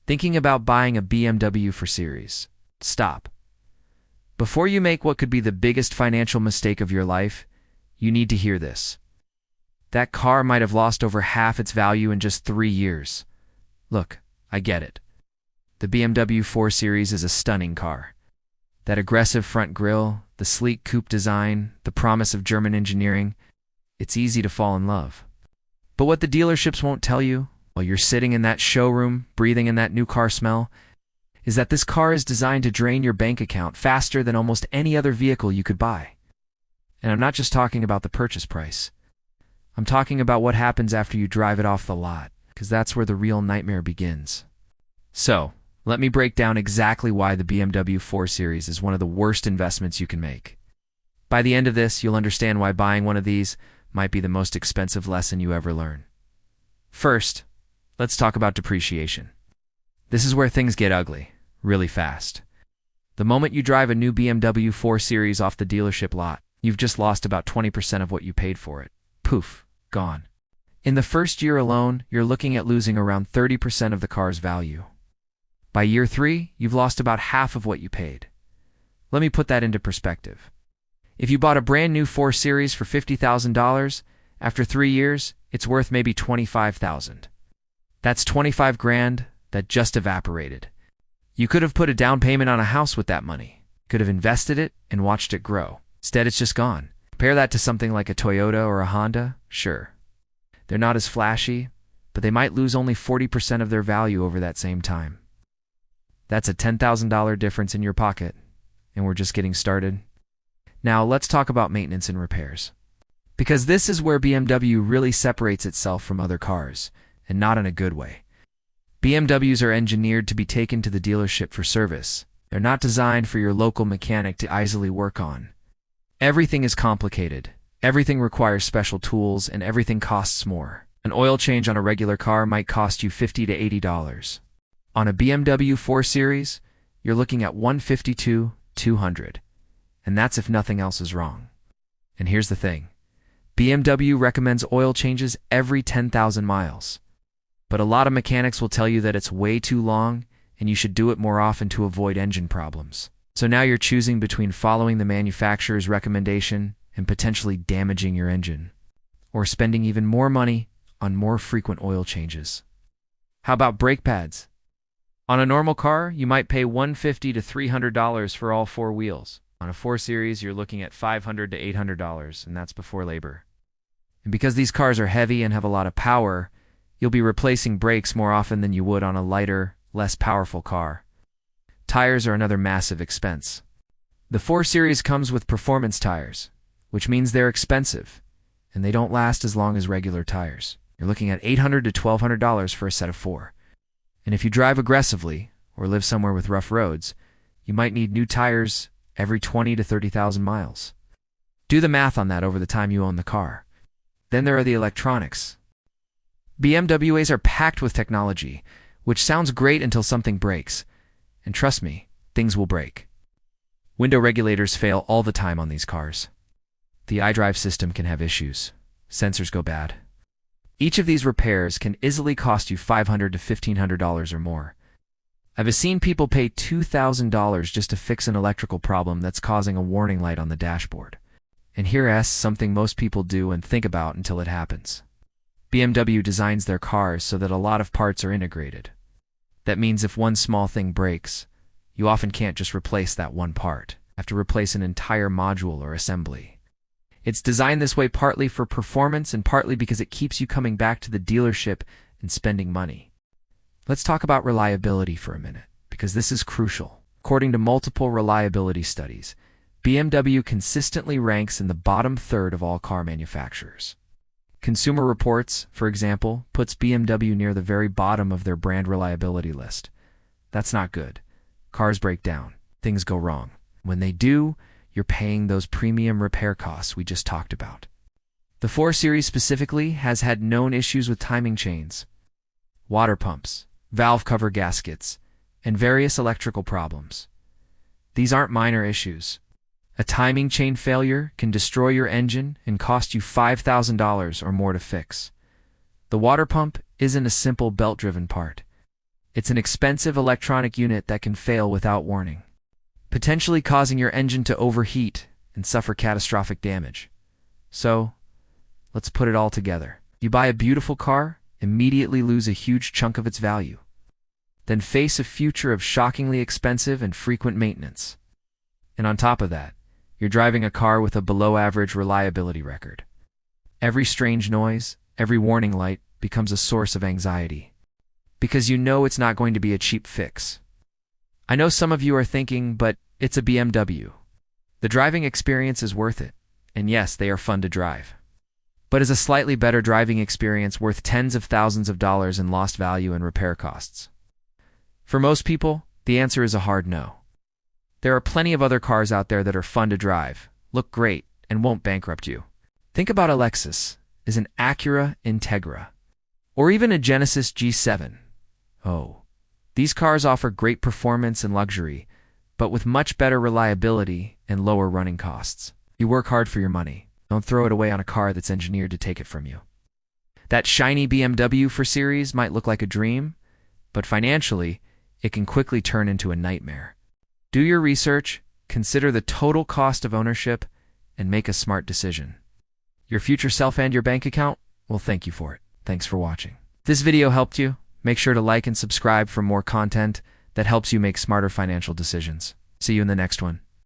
Thinking about buying a BMW 4 Series? Stop. Before you make what could be the biggest financial mistake of your life, you need to hear this. That car might have lost over half its value in just 3 years. Look, I get it. The BMW 4 Series is a stunning car. That aggressive front grille, the sleek coupe design, the promise of German engineering, it's easy to fall in love. But what the dealerships won't tell you, while you're sitting in that showroom, breathing in that new car smell, is that this car is designed to drain your bank account faster than almost any other vehicle you could buy. And I'm not just talking about the purchase price. I'm talking about what happens after you drive it off the lot, because that's where the real nightmare begins. So, let me break down exactly why the BMW 4 Series is one of the worst investments you can make. By the end of this, you'll understand why buying one of these might be the most expensive lesson you ever learn. First, let's talk about depreciation. This is where things get ugly, really fast. The moment you drive a new BMW 4 Series off the dealership lot, you've just lost about 20% of what you paid for it. Poof, gone. In the first year alone, you're looking at losing around 30% of the car's value. By year 3, you've lost about half of what you paid. Let me put that into perspective. If you bought a brand new 4 Series for $50,000, after 3 years, it's worth maybe $25,000. That's 25 grand that just evaporated. You could have put a down payment on a house with that money, could have invested it and watched it grow. Instead, it's just gone. Compare that to something like a Toyota or a Honda, sure. They're not as flashy, but they might lose only 40% of their value over that same time. That's a $10,000 difference in your pocket, and we're just getting started. Now, let's talk about maintenance and repairs. Because this is where BMW really separates itself from other cars, and not in a good way. BMWs are engineered to be taken to the dealership for service. They're not designed for your local mechanic to easily work on. Everything is complicated, everything requires special tools, and everything costs more. An oil change on a regular car might cost you $50 to $80. On a BMW 4 Series, you're looking at $152 to $200. And that's if nothing else is wrong. And here's the thing. BMW recommends oil changes every 10,000 miles. But a lot of mechanics will tell you that it's way too long and you should do it more often to avoid engine problems. So now you're choosing between following the manufacturer's recommendation and potentially damaging your engine, or spending even more money on more frequent oil changes. How about brake pads? On a normal car, you might pay $150 to $300 for all 4 wheels. On a 4 Series, you're looking at $500 to $800, and that's before labor. And because these cars are heavy and have a lot of power, you'll be replacing brakes more often than you would on a lighter, less powerful car. Tires are another massive expense. The 4 Series comes with performance tires, which means they're expensive, and they don't last as long as regular tires. You're looking at $800 to $1,200 for a set of 4. And if you drive aggressively, or live somewhere with rough roads, you might need new tires every 20 to 30,000 miles. Do the math on that over the time you own the car. Then there are the electronics. BMWs are packed with technology, which sounds great until something breaks. And trust me, things will break. Window regulators fail all the time on these cars. The iDrive system can have issues. Sensors go bad. Each of these repairs can easily cost you $500 to $1,500 or more. I've seen people pay $2,000 just to fix an electrical problem that's causing a warning light on the dashboard. And here's something most people do and think about until it happens. BMW designs their cars so that a lot of parts are integrated. That means if one small thing breaks, you often can't just replace that one part. You have to replace an entire module or assembly. It's designed this way partly for performance and partly because it keeps you coming back to the dealership and spending money. Let's talk about reliability for a minute, because this is crucial. According to multiple reliability studies, BMW consistently ranks in the bottom third of all car manufacturers. Consumer Reports, for example, puts BMW near the very bottom of their brand reliability list. That's not good. Cars break down. Things go wrong. When they do, you're paying those premium repair costs we just talked about. The 4 Series specifically has had known issues with timing chains, water pumps, valve cover gaskets, and various electrical problems. These aren't minor issues. A timing chain failure can destroy your engine and cost you $5,000 or more to fix. The water pump isn't a simple belt-driven part. It's an expensive electronic unit that can fail without warning, potentially causing your engine to overheat and suffer catastrophic damage. So, let's put it all together. You buy a beautiful car, immediately lose a huge chunk of its value, then face a future of shockingly expensive and frequent maintenance. And on top of that, you're driving a car with a below-average reliability record. Every strange noise, every warning light becomes a source of anxiety, because you know it's not going to be a cheap fix. I know some of you are thinking, but it's a BMW. The driving experience is worth it, and yes, they are fun to drive. But is a slightly better driving experience worth tens of thousands of dollars in lost value and repair costs? For most people, the answer is a hard no. There are plenty of other cars out there that are fun to drive, look great, and won't bankrupt you. Think about a Lexus, is an Acura Integra, or even a Genesis G7. Oh, these cars offer great performance and luxury, but with much better reliability and lower running costs. You work hard for your money. Don't throw it away on a car that's engineered to take it from you. That shiny BMW 4 Series might look like a dream, but financially, it can quickly turn into a nightmare. Do your research, consider the total cost of ownership, and make a smart decision. Your future self and your bank account will thank you for it. Thanks for watching. If this video helped you, make sure to like and subscribe for more content that helps you make smarter financial decisions. See you in the next one.